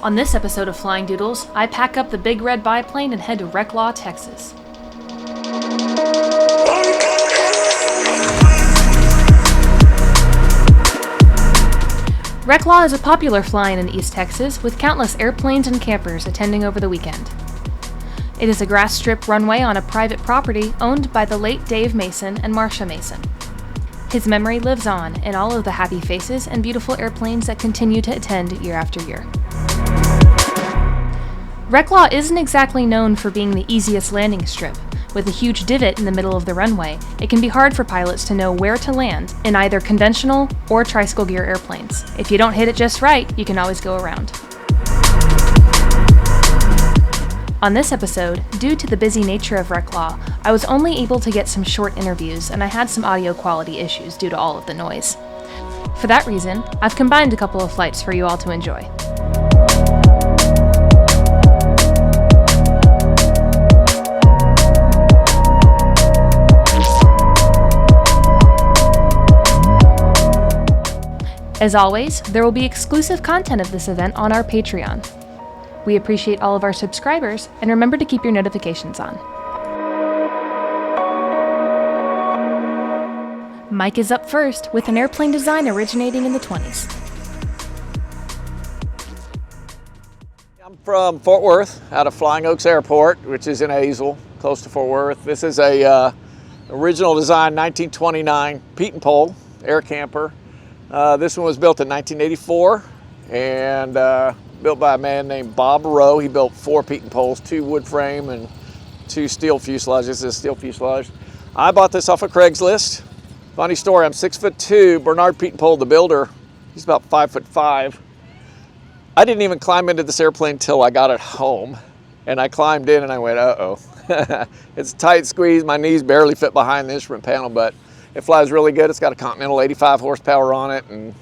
On this episode of Flying Doodles, I pack up the big red biplane and head to Reklaw, Texas. Reklaw is a popular fly-in in East Texas, with countless airplanes and campers attending over the weekend. It is a grass strip runway on a private property owned by the late Dave Mason and Marcia Mason. His memory lives on in all of the happy faces and beautiful airplanes that continue to attend year after year. Reklaw isn't exactly known for being the easiest landing strip. With a huge divot in the middle of the runway, it can be hard for pilots to know where to land in either conventional or tricycle gear airplanes. If you don't hit it just right, you can always go around. On this episode, due to the busy nature of Reklaw, I was only able to get some short interviews and I had some audio quality issues due to all of the noise. For that reason, I've combined a couple of flights for you all to enjoy. As always, there will be exclusive content of this event on our Patreon. We appreciate all of our subscribers, and remember to keep your notifications on. Mike is up first with an airplane design originating in the 20s. I'm from Fort Worth, out of Flying Oaks Airport, which is in Azle, close to Fort Worth. This is a original design 1929 Pietenpol air camper. This one was built in 1984 and built by a man named Bob Rowe. He built 4 Pietenpols, 2 wood frame and 2 steel fuselages. This is a steel fuselage. I bought this off of Craigslist. Funny story, I'm 6'2". Bernard Pietenpol, the builder, he's about 5'5". I didn't even climb into this airplane till I got it home. And I climbed in and I went, uh-oh. It's a tight squeeze. My knees barely fit behind the instrument panel, but it flies really good. It's got a Continental 85 horsepower on it, and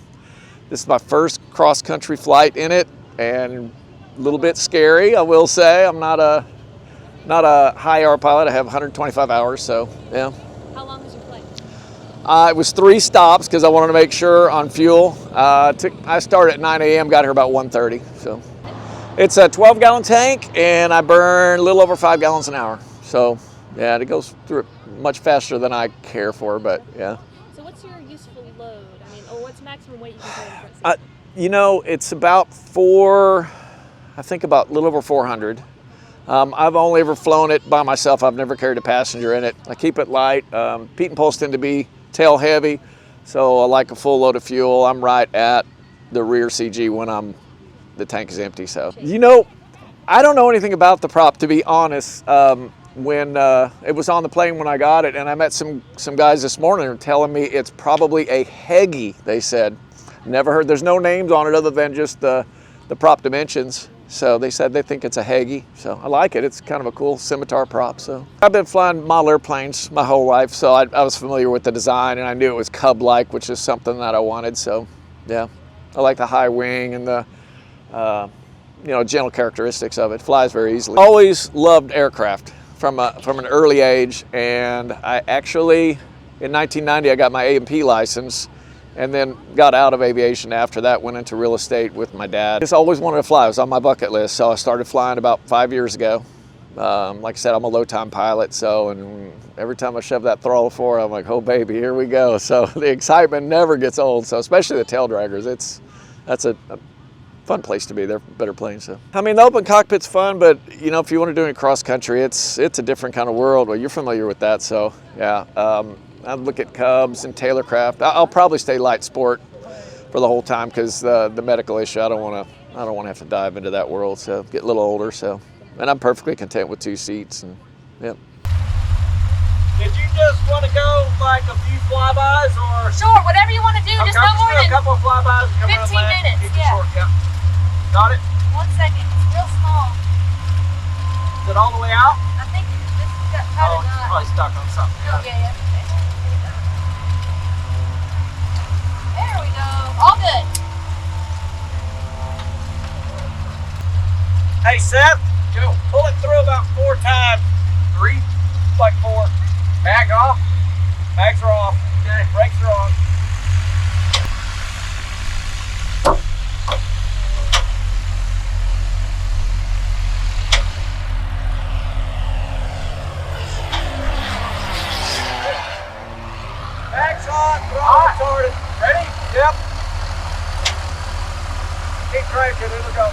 this is my first cross-country flight in it, and a little bit scary, I will say. I'm not a high hour pilot. I have 125 hours, so yeah. How long was your flight? It was 3 stops because I wanted to make sure on fuel. I started at 9 a.m., got here about 1:30. So it's a 12-gallon tank, and I burn a little over 5 gallons an hour. So yeah, it goes through it much faster than I care for, but yeah. So what's your useful load? I mean, or what's maximum weight you can carry in front seat? You know, it's about I think about a little over 400. I've only ever flown it by myself. I've never carried a passenger in it. I keep it light. Pietenpols tend to be tail heavy, so I like a full load of fuel. I'm right at the rear CG when the tank is empty. So, you know, I don't know anything about the prop, to be honest. When it was on the plane when I got it, and I met some guys this morning who were telling me it's probably a Heggie, they said. Never heard, there's no names on it other than just the prop dimensions. So they said they think it's a Heggie. So I like it. It's kind of a cool scimitar prop. So I've been flying model airplanes my whole life, so I was familiar with the design, and I knew it was Cub-like, which is something that I wanted. So yeah, I like the high wing and the general characteristics of it. Flies very easily. Always loved aircraft from an early age, and I actually, in 1990, I got my A&P license, and then got out of aviation after that, went into real estate with my dad. Just always wanted to fly. It was on my bucket list, so I started flying about 5 years ago. Like I said, I'm a low-time pilot, and every time I shove that throttle forward, I'm like, oh baby, here we go. So the excitement never gets old, so especially the tail draggers, that's a fun place to be. They're better planes. So I mean, the open cockpit's fun, but you know, if you want to do it cross country, it's a different kind of world. Well, you're familiar with that, so yeah. I look at Cubs and Taylorcraft. I'll probably stay light sport for the whole time because the medical issue. I don't want to have to dive into that world. So get a little older. So, and I'm perfectly content with 2 seats. And yeah. Did you just want to go like a few flybys or? Sure, whatever you want to do. Okay, just no more than a couple of flybys. 15 minutes. Yeah. Short, yeah. Got it. 1 second. It's real small. Is it all the way out? I think this got kind of it's probably stuck on something. Oh, yeah. There we go. All good. Hey, Seth. Go. Pull it through about 4 times. 3, like 4. Bag off. Bags are off. Okay. Brakes are on. keep cranking, it'll go.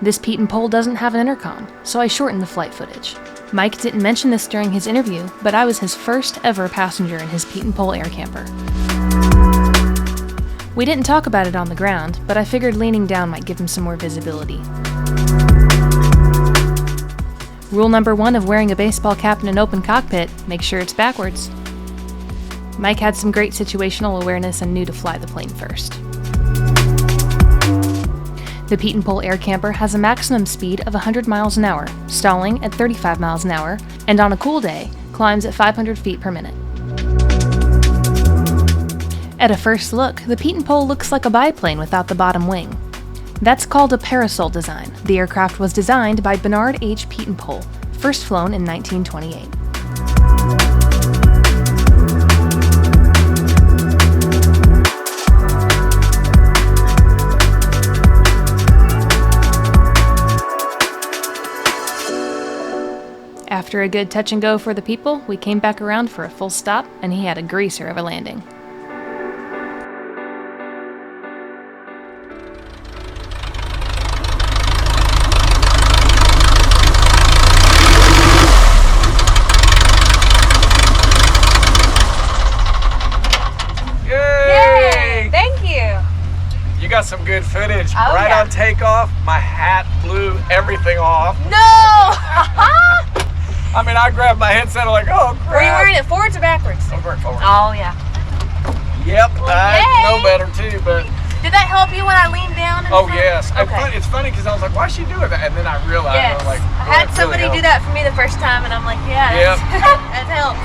This Pietenpol doesn't have an intercom, so I shortened the flight footage. Mike didn't mention this during his interview, but I was his first ever passenger in his Pietenpol air camper. We didn't talk about it on the ground, but I figured leaning down might give him some more visibility. Rule number 1 of wearing a baseball cap in an open cockpit, make sure it's backwards. Mike had some great situational awareness and knew to fly the plane first. The Pietenpol air camper has a maximum speed of 100 miles an hour, stalling at 35 miles an hour, and on a cool day, climbs at 500 feet per minute. At a first look, the Pietenpol looks like a biplane without the bottom wing. That's called a parasol design. The aircraft was designed by Bernard H. Pietenpol, first flown in 1928. After a good touch and go for the people, we came back around for a full stop, and he had a greaser of a landing. Yay! Thank you. You got some good footage. Oh, Right yeah. on takeoff, my hat blew everything off. No! I mean, I grabbed my headset, I'm like, oh crap. Were you wearing it forwards or backwards? Forward. Oh, yeah. Yep, Well, I yay. know better too, but Did that help you when I leaned down? And oh stuff? yes. Okay. It's funny because I was like, why is she doing that? And then I realized, Yes. I was like, I well, had it somebody really do that for me the first time, and I'm like, yeah, Yep. that helps.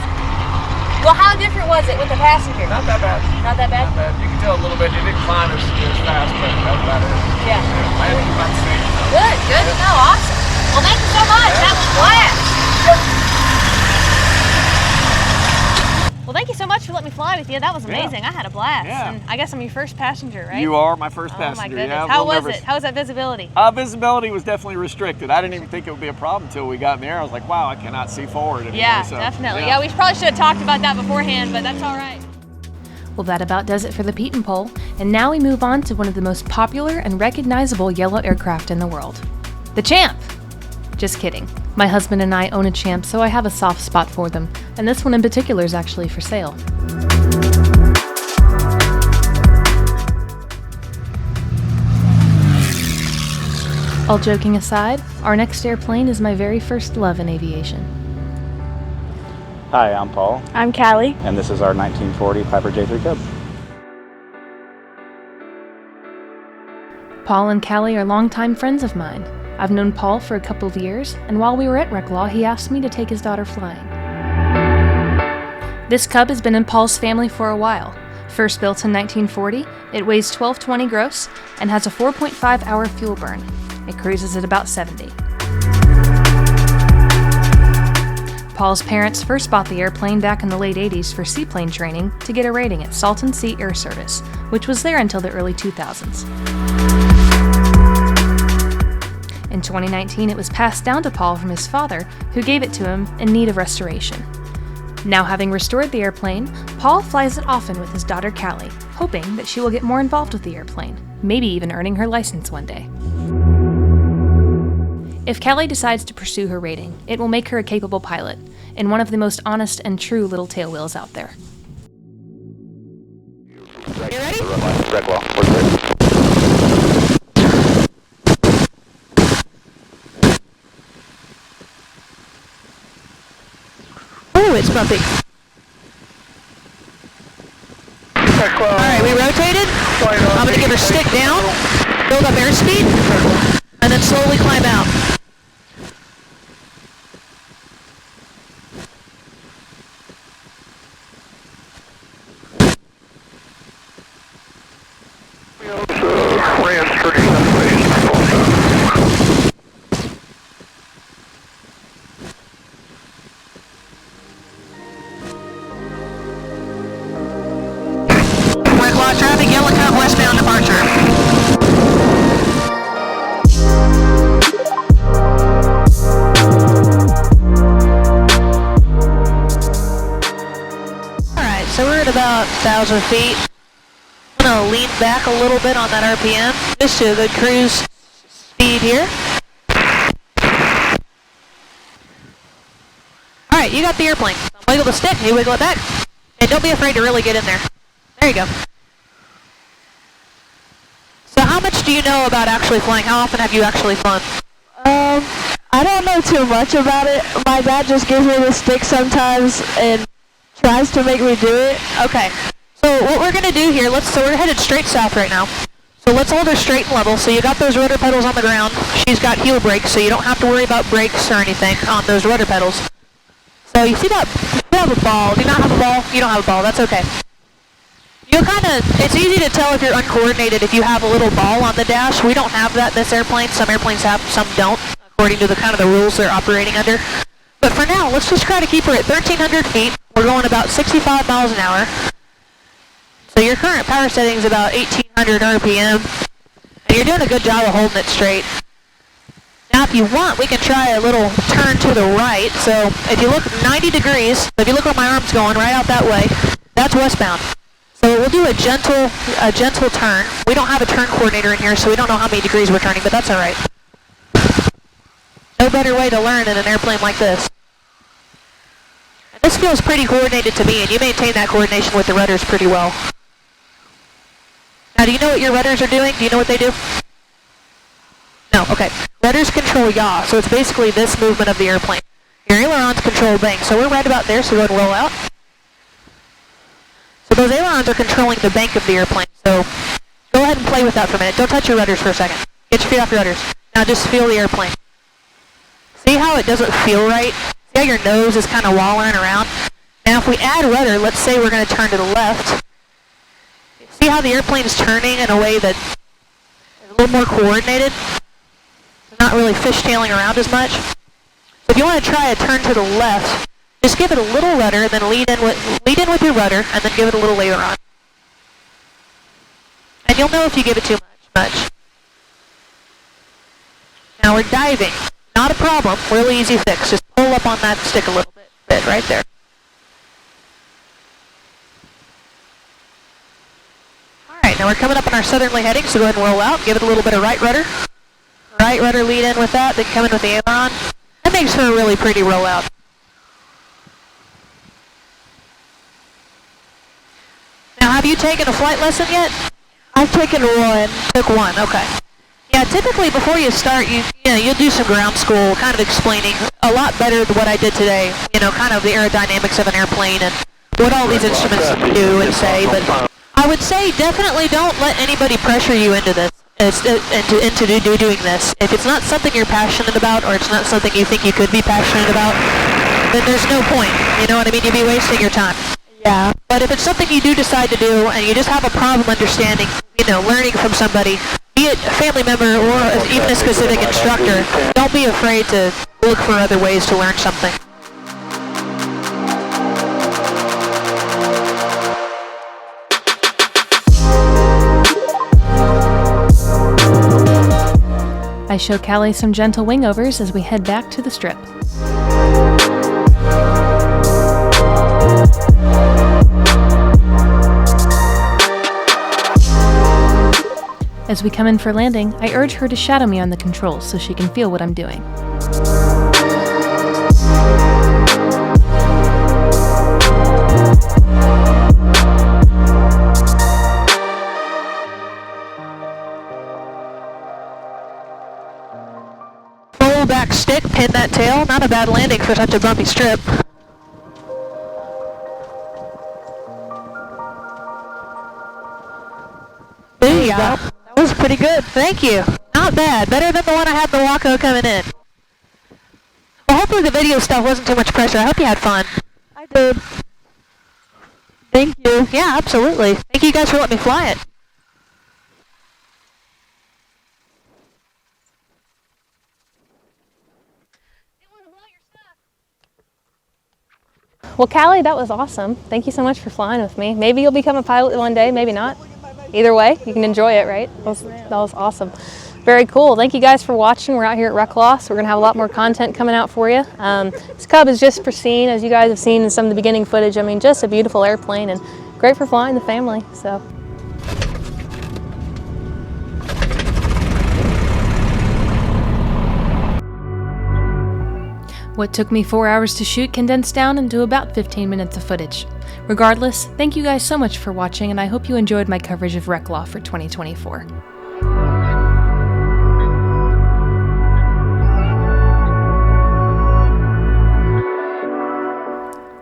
Well, how different was it with the passenger? Not that bad. Not that bad? Not bad. You can tell a little bit. It didn't climb as fast, but that's about it. Yeah. Landing about the same. Good, good to know. Awesome. Well, thank you so much. Yeah. That was a blast. Well, thank you so much for letting me fly with you. That was amazing. I had a blast. Yeah. And I guess I'm your first passenger, right? You are my first Oh passenger. my goodness. Yeah, I'm a How little was nervous. it? How was that visibility? Visibility was definitely restricted. I didn't even think it would be a problem until we got in the air. I was like, wow, I cannot see forward anymore. Yeah, So, definitely. Yeah, we probably should have talked about that beforehand, but that's all right. Well, that about does it for the Pietenpol, and now we move on to one of the most popular and recognizable yellow aircraft in the world. The Champ! Just kidding. My husband and I own a Champ, so I have a soft spot for them, and this one in particular is actually for sale. All joking aside, our next airplane is my very first love in aviation. Hi, I'm Paul, I'm Callie. and this is our 1940 Piper J-3 Cub. Paul and Callie are longtime friends of mine. I've known Paul for a couple of years, and while we were at Reklaw, he asked me to take his daughter flying. This Cub has been in Paul's family for a while. First built in 1940, it weighs 1220 gross and has a 4.5-hour fuel burn. It cruises at about 70. Paul's parents first bought the airplane back in the late 80s for seaplane training to get a rating at Salton Sea Air Service, which was there until the early 2000s. In 2019, it was passed down to Paul from his father, who gave it to him in need of restoration. Now having restored the airplane, Paul flies it often with his daughter Callie, hoping that she will get more involved with the airplane, maybe even earning her license one day. If Callie decides to pursue her rating, it will make her a capable pilot, and one of the most honest and true little tailwheels out there. You ready? Reklaw. What's it? Oh, it's bumpy. Alright, we rotated. I'm going to give her stick down, build up airspeed, and then slowly climb out. Reklaw traffic, Yellow Cub, westbound departure. about 1,000 feet. I'm gonna lean back a little bit on that RPM, just to the cruise speed here. Alright, you got the airplane. Wiggle the stick, you wiggle it back. And don't be afraid to really get in there. There you go. So how much do you know about actually flying? How often have you actually flown? I don't know too much about it. My dad just gives me the stick sometimes and tries to make me do it. Okay. So what we're gonna do here, so we're headed straight south right now. So let's hold her straight and level. So you got those rudder pedals on the ground. She's got heel brakes, so you don't have to worry about brakes or anything on those rudder pedals. So you see that, you have a ball. Do you not have a ball? You don't have a ball, that's okay. You'll it's easy to tell if you're uncoordinated if you have a little ball on the dash. We don't have that in this airplane. Some airplanes have, some don't, according to the kind of the rules they're operating under. But for now, let's just try to keep her at 1,300 feet. We're going about 65 miles an hour. So your current power setting is about 1,800 RPM. And you're doing a good job of holding it straight. Now if you want, we can try a little turn to the right. So if you look 90 degrees, if you look where my arm's going, right out that way, that's westbound. So we'll do a gentle turn. We don't have a turn coordinator in here, so we don't know how many degrees we're turning, but that's all right. No better way to learn in an airplane like this. And this feels pretty coordinated to me, and you maintain that coordination with the rudders pretty well. Now, do you know what your rudders are doing? Do you know what they do? No, okay. Rudders control yaw, so it's basically this movement of the airplane. Your ailerons control bank, so we're right about there, so go ahead and roll out. So those ailerons are controlling the bank of the airplane, so go ahead and play with that for a minute. Don't touch your rudders for a second. Get your feet off your rudders. Now just feel the airplane. See how it doesn't feel right? See how your nose is kind of wallering around? Now if we add rudder, let's say we're going to turn to the left. See how the airplane is turning in a way that is a little more coordinated? It's not really fishtailing around as much. So if you want to try a turn to the left, just give it a little rudder, and then lead in with your rudder, and then give it a little aileron. And you'll know if you give it too much. Now we're diving. Not a problem. Really easy fix. Just pull up on that stick a little bit right there. Alright, now we're coming up on our southerly heading, so go ahead and roll out. Give it a little bit of right rudder. Right rudder, lead in with that, then come in with the aileron. That makes for a really pretty rollout. Now, have you taken a flight lesson yet? I've taken one. Took one, okay. Yeah, typically before you start, you'll do some ground school, kind of explaining a lot better than what I did today. Kind of the aerodynamics of an airplane and what all these instruments do and say. But I would say definitely don't let anybody pressure you into this, into doing this. If it's not something you're passionate about, or it's not something you think you could be passionate about, then there's no point. You know what I mean? You'd be wasting your time. Yeah. But if it's something you do decide to do, and you just have a problem understanding, learning from somebody, be it a family member or even a specific instructor, don't be afraid to look for other ways to learn something. I show Callie some gentle wingovers as we head back to the strip. As we come in for landing, I urge her to shadow me on the controls so she can feel what I'm doing. Roll back stick, pin that tail. Not a bad landing for such a bumpy strip. There you go. That was pretty good. Thank you. Not bad. Better than the one I had in the Waco coming in. Well, hopefully the video stuff wasn't too much pressure. I hope you had fun. I did. Thank you. Yeah, absolutely. Thank you guys for letting me fly it. Well, Callie, that was awesome. Thank you so much for flying with me. Maybe you'll become a pilot one day, maybe not. Either way, you can enjoy it, right? That was awesome. Very cool. Thank you guys for watching. We're out here at Reklaw, so we're going to have a lot more content coming out for you. This Cub is just pristine, as you guys have seen in some of the beginning footage. I mean, just a beautiful airplane, and great for flying the family, so. What took me 4 hours to shoot condensed down into about 15 minutes of footage. Regardless, thank you guys so much for watching, and I hope you enjoyed my coverage of Reklaw for 2024.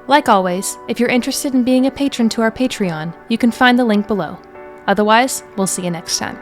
Like always, if you're interested in being a patron to our Patreon, you can find the link below. Otherwise, we'll see you next time.